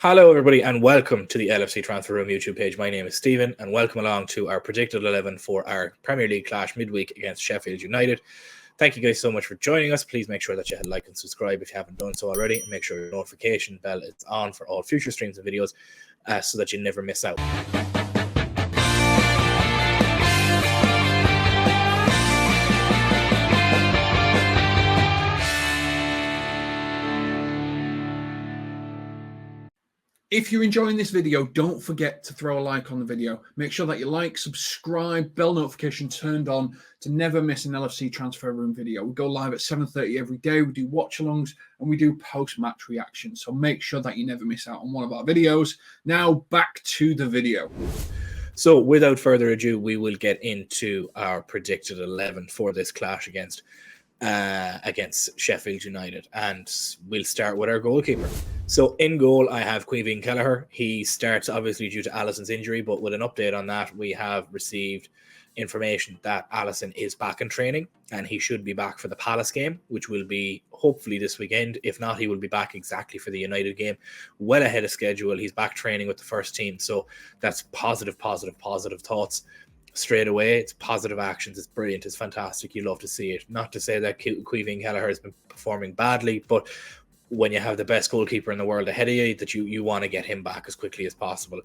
Hello, everybody, and welcome to the LFC Transfer Room YouTube page. My name is Stephen, and welcome along to our predicted 11 for our Premier League clash midweek against Sheffield United. Thank you guys so much for joining us. Please make sure that you hit like and subscribe if you haven't done so already, and make sure your notification bell is on for all future streams and videos so that you never miss out. If you're enjoying this video, don't forget to throw a like on the video. Make sure that you like, subscribe, bell notification turned on to never miss an LFC Transfer Room video. We go live at 7:30 every day. We do watch-alongs and we do post-match reactions. So make sure that you never miss out on one of our videos. Now back to the video. So without further ado, we will get into our predicted 11 for this clash against Sheffield United, and we'll start with our goalkeeper. So in goal, I have Caoimhín Kelleher. He starts obviously due to Alisson's injury, but with an update on that, we have received information that Alisson is back in training and he should be back for the Palace game, which will be hopefully this weekend. If not, he will be back exactly for the United game, well ahead of schedule. He's back training with the first team, so that's positive thoughts straight away. It's positive actions. It's brilliant. It's fantastic. You love to see it. Not to say that Caoimhín Kelleher has been performing badly, but when you have the best goalkeeper in the world ahead of you, that you want to get him back as quickly as possible.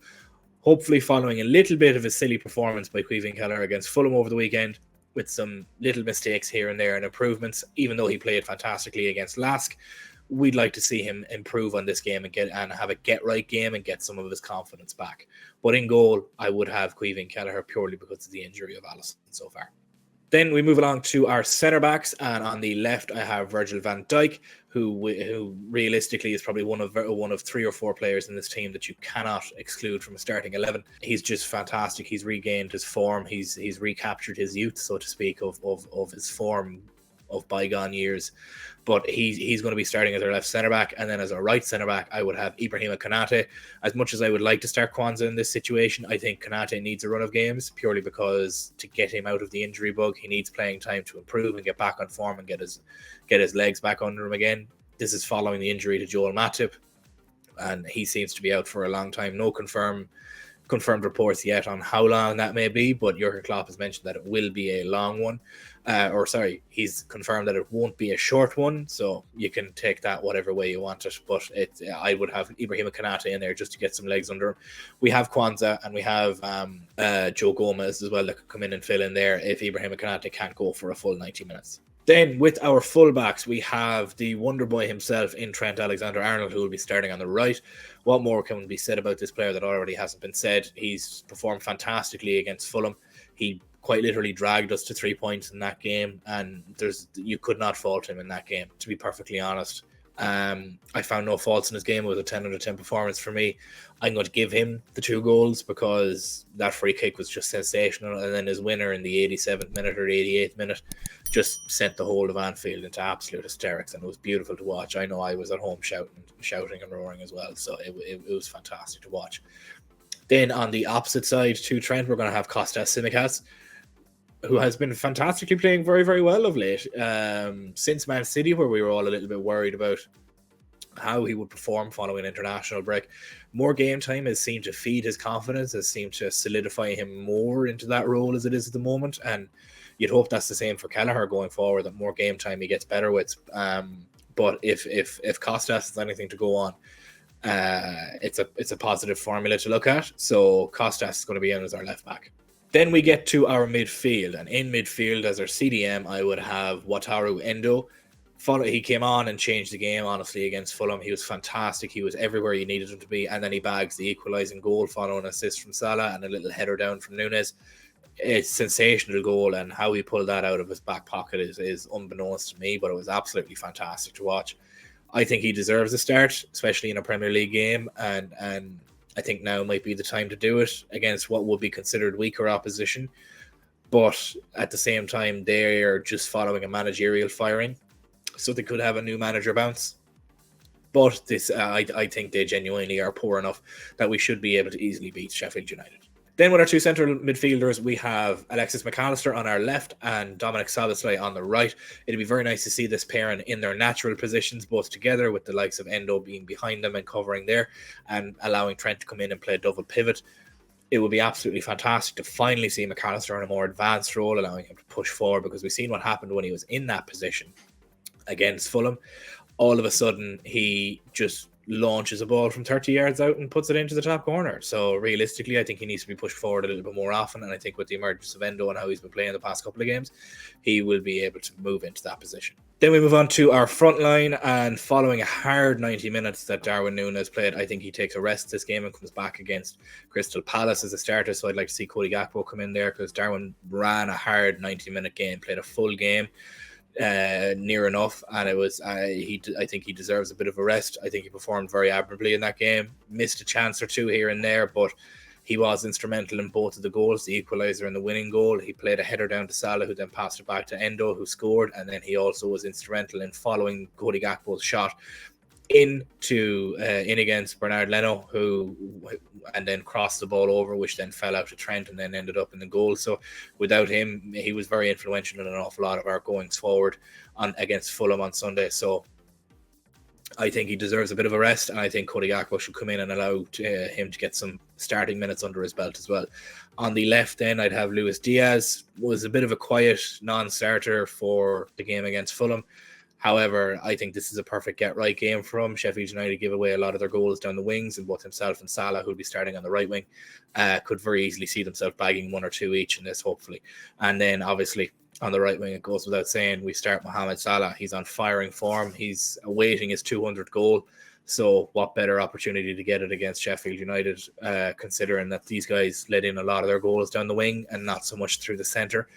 Hopefully following a little bit of a silly performance by Caoimhín Kelleher against Fulham over the weekend, with some little mistakes here and there and improvements, even though he played fantastically against Lask, we'd like to see him improve on this game and have a get-right game and get some of his confidence back. But in goal, I would have Caoimhín Kelleher purely because of the injury of Alisson so far. Then we move along to our centre-backs, and on the left, I have Virgil van Dijk, who realistically is probably one of 3 or 4 players in this team that you cannot exclude from a starting 11. He's just fantastic. He's regained his form. He's recaptured his youth, so to speak, of his form of bygone years. But he's going to be starting as our left centre-back, and then as our right centre-back, I would have Ibrahima Konate. As much as I would like to start Kwanzaa in this situation, I think Konate needs a run of games, purely because to get him out of the injury bug, he needs playing time to improve and get back on form and get his legs back under him again. This is following the injury to Joel Matip, and he seems to be out for a long time. No confirmed reports yet on how long that may be, but Jurgen Klopp has mentioned that it will be a long one. He's confirmed that it won't be a short one, so you can take that whatever way you want it. But I would have Ibrahima Konate in there just to get some legs under him. We have Kwanzaa and we have Joe Gomez as well that could come in and fill in there if Ibrahima Konate can't go for a full 90 minutes. Then with our fullbacks, we have the wonder boy himself in Trent Alexander-Arnold, who will be starting on the right. What more can be said about this player that already hasn't been said? He's performed fantastically against Fulham. He quite literally dragged us to 3 points in that game, and you could not fault him in that game, to be perfectly honest. I found no faults in his game. It was a 10 out of 10 performance for me. I'm going to give him the 2 goals because that free kick was just sensational, and then his winner in the 87th minute or 88th minute just sent the whole of Anfield into absolute hysterics, and it was beautiful to watch. I know I was at home shouting and roaring as well, so it was fantastic to watch. Then on the opposite side to Trent, we're going to have Kostas Tsimikas, who has been fantastically playing very, very well of late. Since Man City, where we were all a little bit worried about how he would perform following an international break, more game time has seemed to feed his confidence, has seemed to solidify him more into that role as it is at the moment. And you'd hope that's the same for Kelleher going forward, that more game time he gets better with. But if Kostas has anything to go on, it's a positive formula to look at. So Kostas is going to be in as our left back. Then we get to our midfield, and in midfield as our CDM, I would have Wataru Endo. He came on and changed the game, honestly, against Fulham. He was fantastic. He was everywhere you needed him to be, and then he bags the equalising goal following an assist from Salah and a little header down from Nunes. It's a sensational goal, and how he pulled that out of his back pocket is unbeknownst to me, but it was absolutely fantastic to watch. I think he deserves a start, especially in a Premier League game, and I think now might be the time to do it against what would be considered weaker opposition. But at the same time, they're just following a managerial firing, so they could have a new manager bounce. But I think they genuinely are poor enough that we should be able to easily beat Sheffield United. Then with our two central midfielders, we have Alexis McAllister on our left and Dominic Szoboszlai on the right. It'd be very nice to see this pairing in their natural positions, both together, with the likes of Endo being behind them and covering there, and allowing Trent to come in and play a double pivot. It would be absolutely fantastic to finally see McAllister in a more advanced role, allowing him to push forward, because we've seen what happened when he was in that position against Fulham. All of a sudden, he just launches a ball from 30 yards out and puts it into the top corner. So realistically, I think he needs to be pushed forward a little bit more often. And I think with the emergence of Endo and how he's been playing the past couple of games, he will be able to move into that position. Then we move on to our front line, and following a hard 90 minutes that Darwin Núñez played, I think he takes a rest this game and comes back against Crystal Palace as a starter. So I'd like to see Cody Gakpo come in there, because Darwin ran a hard 90-minute game, played a full game. Near enough, and it was I think he deserves a bit of a rest. I think he performed very admirably in that game, missed a chance or two here and there, but he was instrumental in both of the goals, the equalizer and the winning goal. He played a header down to Salah, who then passed it back to Endo, who scored, and then he also was instrumental in following Cody Gakpo's shot in against Bernard Leno, and then crossed the ball over, which then fell out to Trent and then ended up in the goal. So without him, he was very influential in an awful lot of our goings forward against Fulham on Sunday. So I think he deserves a bit of a rest, and I think Cody Gakpo should come in and allow him to get some starting minutes under his belt as well. On the left then, I'd have Luis Diaz. Was a bit of a quiet non-starter for the game against Fulham. However, I think this is a perfect get-right game for him. Sheffield United give away a lot of their goals down the wings, and both himself and Salah, who'll be starting on the right wing, could very easily see themselves bagging one or two each in this, hopefully. And then, obviously, on the right wing, it goes without saying, we start Mohamed Salah. He's on firing form. He's awaiting his 200th goal. So what better opportunity to get it against Sheffield United, considering that these guys let in a lot of their goals down the wing and not so much through the centre,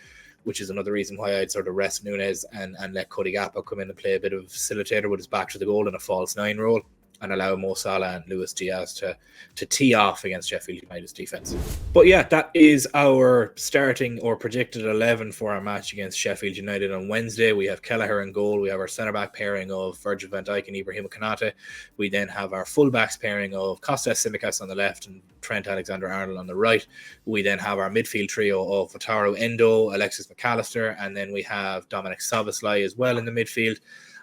which is another reason why I'd sort of rest Núñez and let Cody Gakpo come in and play a bit of facilitator with his back to the goal in a false nine role, and allow Mo Salah and Luis Diaz to tee off against Sheffield United's defence. But yeah, that is our starting or predicted 11 for our match against Sheffield United on Wednesday. We have Kelleher in goal. We have our centre-back pairing of Virgil van Dijk and Ibrahima Konate. We then have our full-backs pairing of Kostas Tsimikas on the left and Trent Alexander-Arnold on the right. We then have our midfield trio of Wataru Endo, Alexis McAllister, and then we have Dominic Szoboszlai as well in the midfield,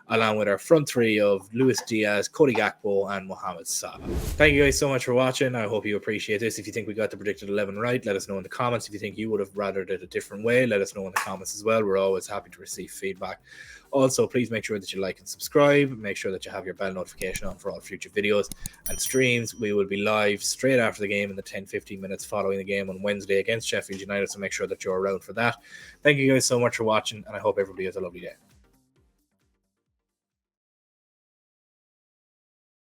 along with our front three of Luis Diaz, Cody Gakpo, and Mohamed Salah. Thank you guys so much for watching. I hope you appreciate this. If you think we got the predicted 11 right, let us know in the comments. If you think you would have rathered it a different way, let us know in the comments as well. We're always happy to receive feedback. Also, please make sure that you like and subscribe. Make sure that you have your bell notification on for all future videos and streams. We will be live straight after the game in the 10-15 minutes following the game on Wednesday against Sheffield United, so make sure that you're around for that. Thank you guys so much for watching, and I hope everybody has a lovely day.